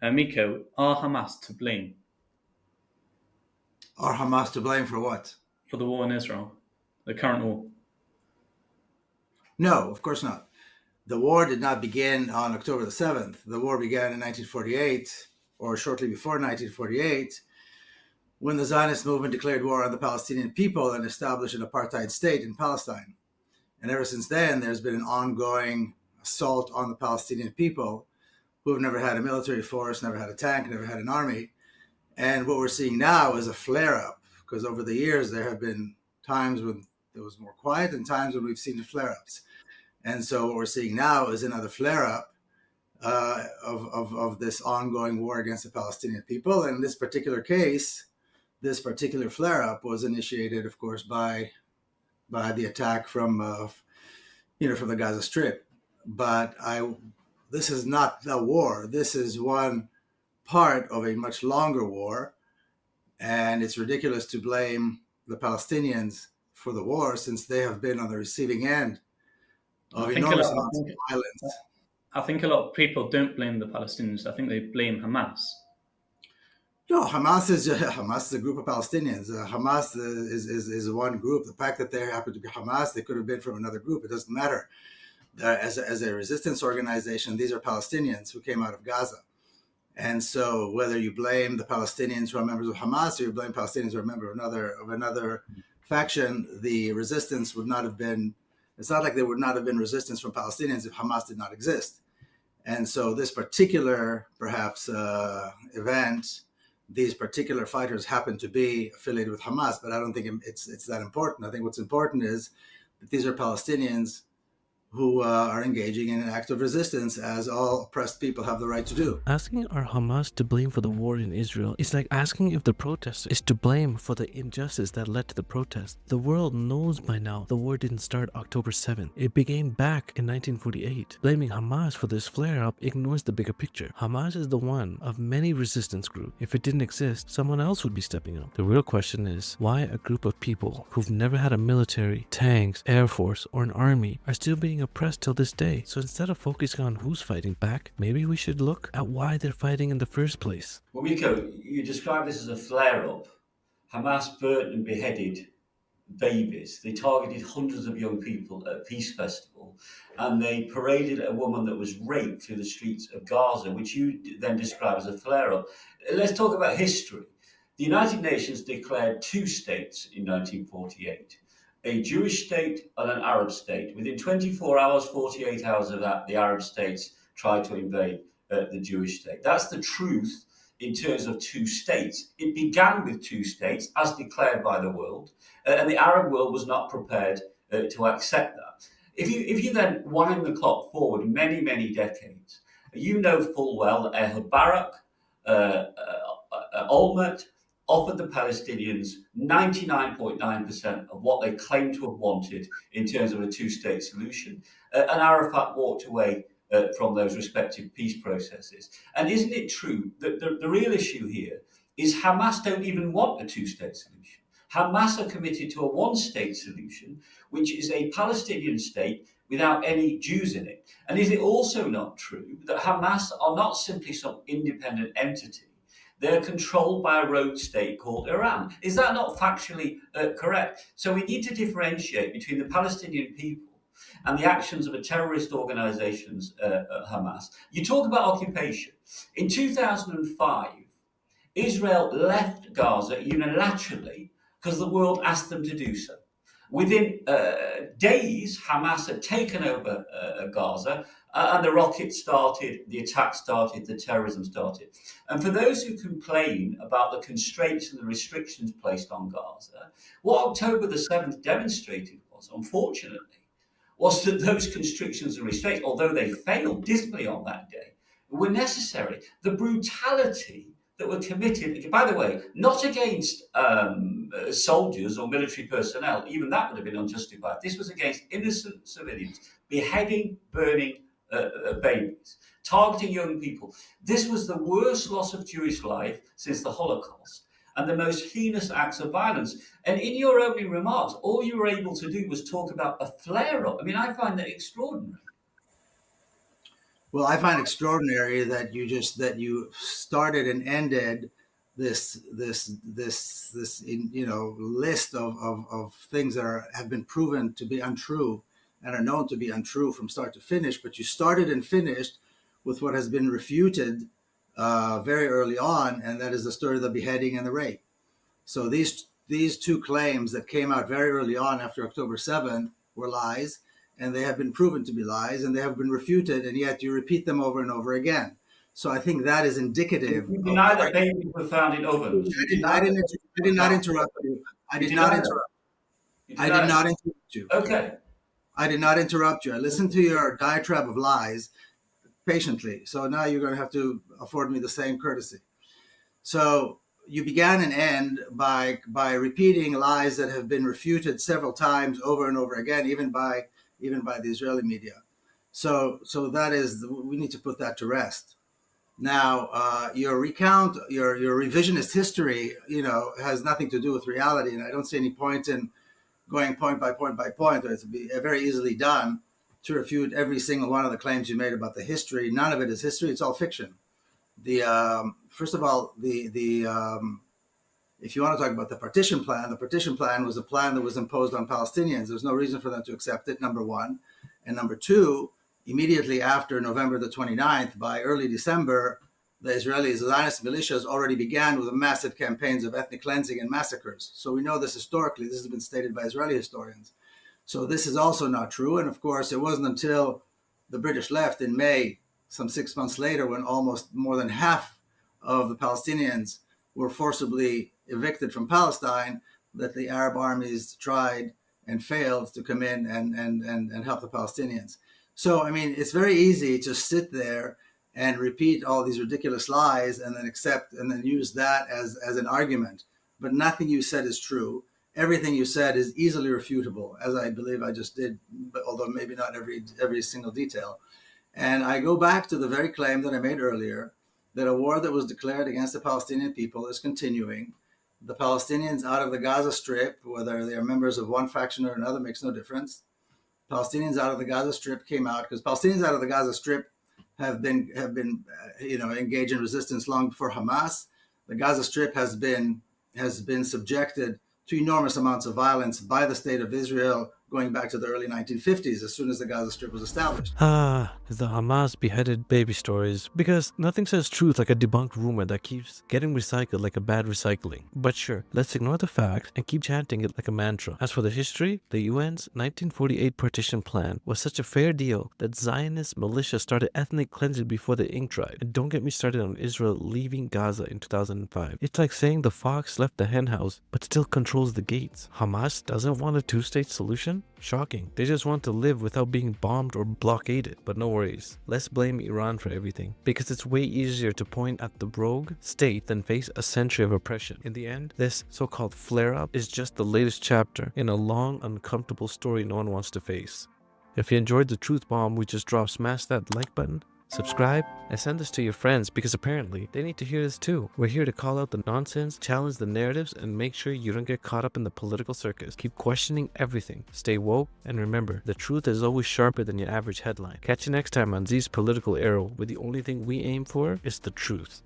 Miko, are Hamas to blame Are Hamas to blame for what? for the war in Israel, the current war? No, of course not. The war did not begin on October the 7th. The war began in 1948, or shortly before 1948, when the Zionist movement declared war on the Palestinian people and established an apartheid state in Palestine. And ever since then, there's been an ongoing assault on the Palestinian people who have never had a military force, never had a tank, never had an army. And what we're seeing now is a flare up, because over the years, there have been times when it was more quiet and times when we've seen flare ups. And so what we're seeing now is another flare up of this ongoing war against the Palestinian people. And in this particular case, this particular flare up was initiated, of course, by the attack from the Gaza Strip. But this is not the war. This is one part of a much longer war, and it's ridiculous to blame the Palestinians for the war since they have been on the receiving end I of think a enormous lot. amounts of violence. I think a lot of people don't blame the Palestinians. I think they blame Hamas. No, Hamas is a group of Palestinians. Hamas is one group. The fact that they happen to be Hamas, they could have been from another group. It doesn't matter. As a resistance organization, these are Palestinians who came out of Gaza. And so whether you blame the Palestinians who are members of Hamas or you blame Palestinians who are members of another faction, the resistance would not have been, it's not like there would not have been resistance from Palestinians if Hamas did not exist. And so this particular, perhaps, event, these particular fighters happen to be affiliated with Hamas, but I don't think it's that important. I think what's important is that these are Palestinians who are engaging in an act of resistance, as all oppressed people have the right to do. Asking are Hamas to blame for the war in Israel is like asking if the protester is to blame for the injustice that led to the protest. The world knows by now the war didn't start October 7th. It began back in 1948. Blaming Hamas for this flare-up ignores the bigger picture. Hamas is the one of many resistance groups. If it didn't exist, someone else would be stepping up. The real question is why a group of people who've never had a military, tanks, air force, or an army are still being oppressed till this day. So instead of focusing on who's fighting back, maybe we should look at why they're fighting in the first place. Well, Miko, you describe this as a flare-up. Hamas burnt and beheaded babies. They targeted hundreds of young people at a peace festival, and they paraded a woman that was raped through the streets of Gaza, which you then describe as a flare-up. Let's talk about history. The United Nations declared two states in 1948. A Jewish state and an Arab state. Within 24 hours, 48 hours of that, the Arab states tried to invade the Jewish state. That's the truth in terms of two states. It began with two states, as declared by the world, and the Arab world was not prepared to accept that. If you then wind the clock forward many, many decades, you know full well that Ehud Barak, Olmert, offered the Palestinians 99.9% of what they claimed to have wanted in terms of a two-state solution. And Arafat walked away from those respective peace processes. And isn't it true that the real issue here is Hamas don't even want a two-state solution? Hamas are committed to a one-state solution, which is a Palestinian state without any Jews in it. And is it also not true that Hamas are not simply some independent entity? They're controlled by a rogue state called Iran. Is that not factually correct? So we need to differentiate between the Palestinian people and the actions of a terrorist organizations, Hamas. You talk about occupation. In 2005, Israel left Gaza unilaterally because the world asked them to do so. Within days, Hamas had taken over Gaza, and the rockets started, the attack started, the terrorism started. And for those who complain about the constraints and the restrictions placed on Gaza, what October the 7th demonstrated was, unfortunately, was that those constrictions and restraints, although they failed dismally on that day, were necessary. The brutality that were committed, by the way, not against soldiers or military personnel, even that would have been unjustified. This was against innocent civilians, beheading, burning babies, targeting young people. This was the worst loss of Jewish life since the Holocaust and the most heinous acts of violence. And in your opening remarks, all you were able to do was talk about a flare-up. I mean, I find that extraordinary. Well, I find extraordinary that you started and ended this list of things that have been proven to be untrue and are known to be untrue from start to finish. But you started and finished with what has been refuted very early on, and that is the story of the beheading and the rape. So these two claims that came out very early on after October 7th were lies, and they have been proven to be lies, and they have been refuted, and yet you repeat them over and over again. So I think that is indicative You of. deny that babies were found in ovens. I did not interrupt you. I You did not deny that. interrupt. You I deny did it. not interrupt you. Okay. I did not interrupt you. I listened to your diatribe of lies patiently. So now you're going to have to afford me the same courtesy. So you began and end by repeating lies that have been refuted several times over and over again, even by the Israeli media. So that is, we need to put that to rest. Now, your revisionist history, has nothing to do with reality, and I don't see any point in going point by point by point. It's very easily done to refute every single one of the claims you made about the history. None of it is history; it's all fiction. First of all, if you want to talk about the partition plan was a plan that was imposed on Palestinians. There's no reason for them to accept it, number one. And number two, immediately after November the 29th, by early December, the Israeli Zionist militias already began with massive campaigns of ethnic cleansing and massacres. So we know this historically. This has been stated by Israeli historians. So this is also not true. And of course, it wasn't until the British left in May, some 6 months later, when almost more than half of the Palestinians were forcibly evicted from Palestine, that the Arab armies tried and failed to come in and help the Palestinians. So, I mean, it's very easy to sit there and repeat all these ridiculous lies and then accept and then use that as an argument. But nothing you said is true. Everything you said is easily refutable, as I believe I just did, although maybe not every single detail. And I go back to the very claim that I made earlier, that a war that was declared against the Palestinian people is continuing. The Palestinians out of the Gaza Strip, whether they are members of one faction or another, makes no difference. Palestinians out of the Gaza Strip came out because Palestinians out of the Gaza Strip have been engaged in resistance long before Hamas. The Gaza Strip has been subjected to enormous amounts of violence by the state of Israel going back to the early 1950s, as soon as the Gaza Strip was established. The Hamas beheaded baby stories, because nothing says truth like a debunked rumor that keeps getting recycled like a bad recycling. But sure, let's ignore the facts and keep chanting it like a mantra. As for the history, the UN's 1948 partition plan was such a fair deal that Zionist militia started ethnic cleansing before the ink dried. And don't get me started on Israel leaving Gaza in 2005. It's like saying the fox left the henhouse but still controls the gates. Hamas doesn't want a two-state solution? Shocking. They just want to live without being bombed or blockaded. But no worries. Let's blame Iran for everything, because it's way easier to point at the rogue state than face a century of oppression. In the end, this so-called flare-up is just the latest chapter in a long, uncomfortable story no one wants to face. If you enjoyed the truth bomb we just dropped, smash that like button, subscribe, and send this to your friends, because apparently they need to hear this too. We're here to call out the nonsense, challenge the narratives, and make sure you don't get caught up in the political circus. Keep questioning everything. Stay woke, and remember, the truth is always sharper than your average headline. Catch you next time on Zees Political Arrow, where the only thing we aim for is the truth.